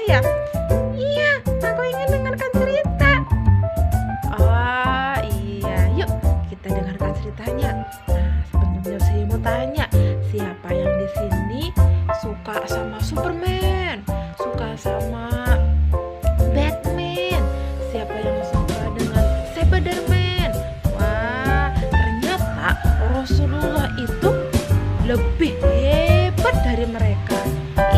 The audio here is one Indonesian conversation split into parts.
saya? Iya, aku ingin dengarkan cerita. Oh iya, yuk kita dengarkan ceritanya. Nah, sebelumnya saya mau tanya, siapa yang di sini suka sama Superman? Suka sama Batman? Siapa yang suka dengan Spiderman? Wah, ternyata Rasulullah itu lebih hebat dari mereka.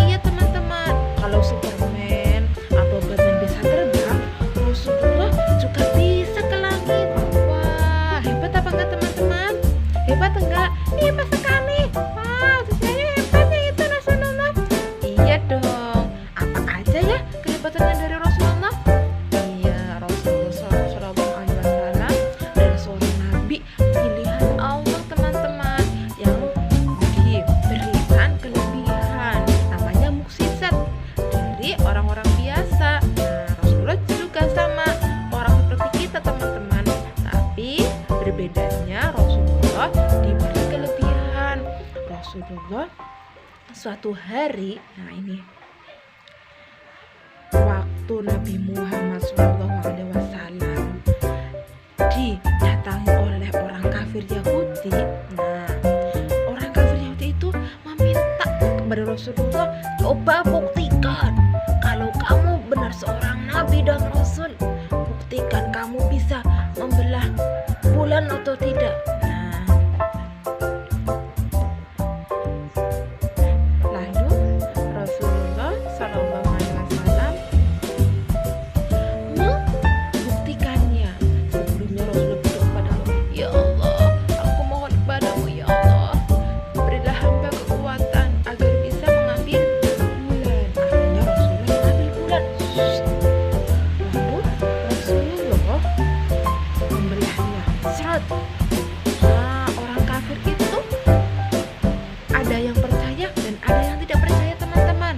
Iya teman-teman, kalau Superman atau Batman bisa terbang, Rasulullah juga bisa ke langit. Wah, hebat apa enggak teman-teman? Hebat enggak? Hebat sekali. Wah, saya hebatnya itu Rasulullah. Iya dong. Apa aja ya kehebatannya dari Rasulullah? Iya, Rasulullah Shallallahu Alaihi Wasallam adalah seorang nabi pilihan Allah teman-teman, yang diberikan kelebihan namanya mukjizat dari orang-orang biasa. Nah, Rasulullah juga sama orang seperti kita teman-teman, tapi berbedanya Rasulullah diberi kelebihan. Rasulullah suatu hari, nah ini waktu Nabi Muhammad SAW didatangi oleh orang kafir Yahudi. Nah, orang kafir Yahudi itu meminta kepada Rasulullah, coba buktikan kalau kamu benar seorang nabi dan rasul. Buktikan kamu bisa membelah bulan atau tidak. Nah, lalu Rasulullah Shallallahu Alaihi Wasallam membuktikannya. Sebelumnya Rasulullah berdoa kepada Allah, ya Allah, aku mohon kepadamu ya Allah, berilah hamba kekuatan agar bisa mengambil bulan. Akhirnya Rasulullah mengambil bulan. Lalu Rasulullah membelahnya. Seret. Nah, orang kafir itu ada yang percaya dan ada yang tidak percaya teman-teman.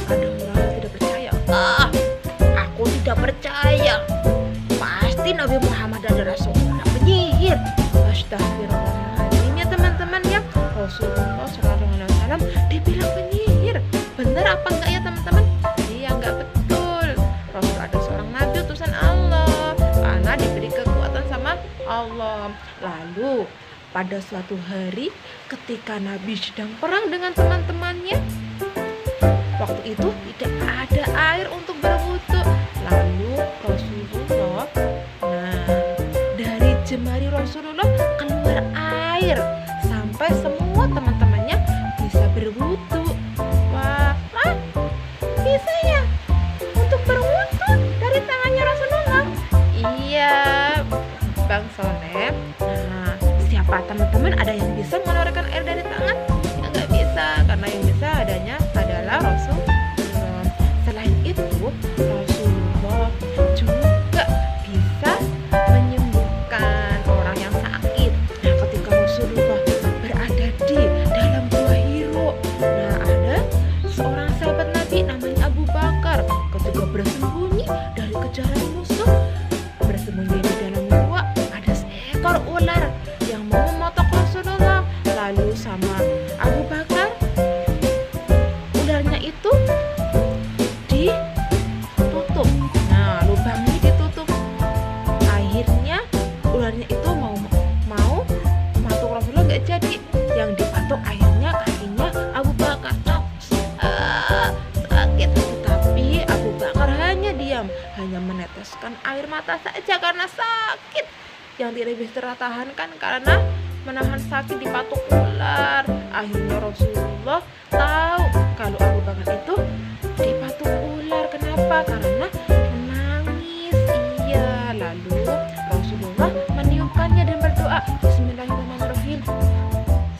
Ada orang yang tidak percaya. Aku tidak percaya. Pasti Nabi Muhammad adalah seorang penyihir. Astagfirullahaladzim ya teman-teman ya. Rasulullah SAW dibilang penyihir. Benar apa enggak ya teman-teman? Iya, enggak betul. Rasul ada seorang nabi utusan Allah, karena diberi kekuatan sama Allah. Lalu pada suatu hari ketika Nabi sedang perang dengan teman-temannya, waktu itu tidak ada air untuk berwudu. Lalu Rasulullah, nah, dari jemari Rasulullah keluar air sampai semua teman-temannya bisa berwudu. Wah, bisa ya untuk berwudu dari tangannya Rasulullah? Iya, Bang Soleh. Nah, siapa teman-teman ada yang bisa mengeluarkan air dari tangan? Ya nggak bisa, karena yang bisa adanya adalah Rasulullah. Selain itu, Rasulullah juga bisa menyembuhkan orang yang sakit. Nah, ketika Rasulullah berada di dalam gua Hiro, nah ada seorang sahabat Nabi namanya Abu Bakar. Ketika bersembunyi dari kejaran musuh, bersembunyi di dalam gua, ada seekor ular yang mau mematok Rasulullah. Lalu sama Abu Bakar, ularnya itu ditutup. Nah, lubangnya ditutup. Akhirnya ularnya itu mau matuk Rasulullah, nggak jadi. Yang dipatuk akhirnya kakinya Abu Bakar. Sakit. Tetapi Abu Bakar hanya diam, hanya meneteskan air mata saja karena sakit yang tidak bisa tertahankan karena menahan sakit dipatuk ular. Akhirnya Rasulullah tahu kalau Abu Bakar itu dipatuk ular. Kenapa? Karena menangis. Iya. Lalu Rasulullah meniupkannya dan berdoa, Bismillahirrahmanirrahim,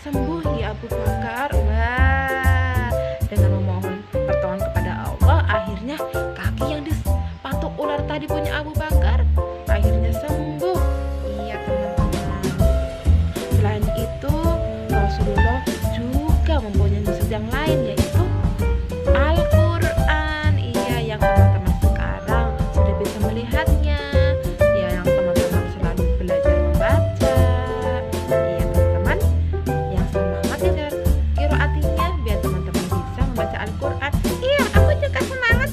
sembuh ya Abu Bakar. Wah, dengan memohon pertolongan kepada Allah, akhirnya kaki yang dipatuk ular tadi punya Abu Bakar akhirnya sembuh. Iya teman-teman. Selain itu, Rasulullah juga mempunyai mukjizat yang lain, yaitu Al-Quran. Iya, yang teman-teman sekarang sudah bisa melihatnya. Ya, yang teman-teman selalu belajar membaca. Iya teman-teman, yang semangat ya qiraatinya biar teman-teman bisa membaca Al-Quran. Iya, aku juga semangat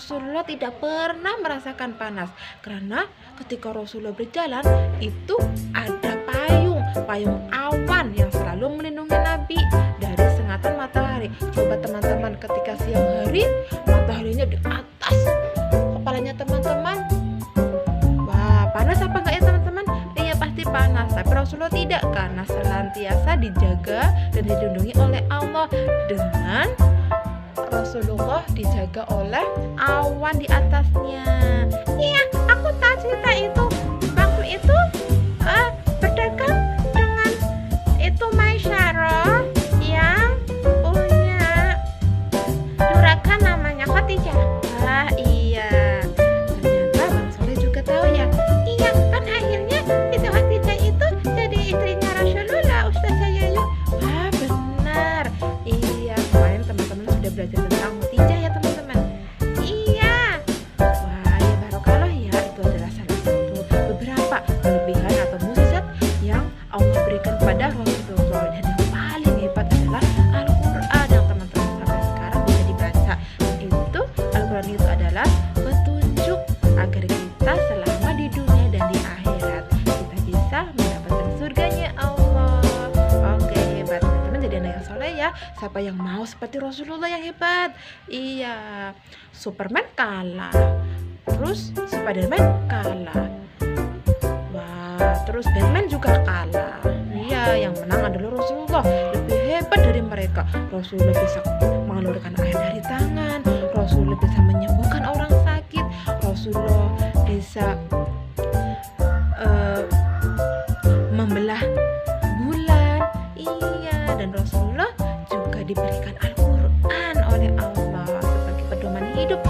Rasulullah tidak pernah merasakan panas karena ketika Rasulullah berjalan itu ada payung awan yang selalu melindungi Nabi dari sengatan matahari. Coba teman-teman, ketika siang hari mataharinya di atas kepalanya teman-teman, wah panas apa enggak ya teman-teman? Iya pasti panas, tapi Rasulullah tidak, karena senantiasa dijaga dan dilindungi oleh Allah dengan Rasulullah dijaga oleh awan di atasnya. Iya, aku tahu cerita itu. Waktu itu berdagang dengan itu Maisyarah yang punya juragan namanya Khadijah. Ah iya, ternyata Bang Soleh juga tahu ya. Iya, kan akhirnya itu Khadijah itu jadi istrinya Rasulullah, Ustazah Yayu. Ah benar. Iya, kemarin teman-teman sudah belajar tentang Khadijah ya teman-teman. Iya. Wah, ya barokallah ya, itu adalah salah satu beberapa kelebihan atau mukjizat yang Allah berikan kepada Rasulullah. Dan yang paling hebat adalah Al-Quran yang teman-teman sampai sekarang bisa dibaca. Itu Al-Quran itu adalah petunjuk agar kita selama di dunia dan di akhirat kita bisa mendapatkan surganya Allah. Oke, hebat teman-teman, jadi anak yang soleh ya. Siapa yang mau seperti Rasulullah yang hebat? Iya, Superman kalah, terus Spiderman kalah, wah terus Batman juga kalah. Iya, yang menang adalah Rasulullah, lebih hebat dari mereka. Rasulullah bisa mengeluarkan air dari tangan, Rasulullah bisa menyembuhkan orang sakit, Rasulullah bisa membelah bulan. Iya, dan Rasulullah juga diberikan Al-Quran oleh Allah sebagai pedoman hidup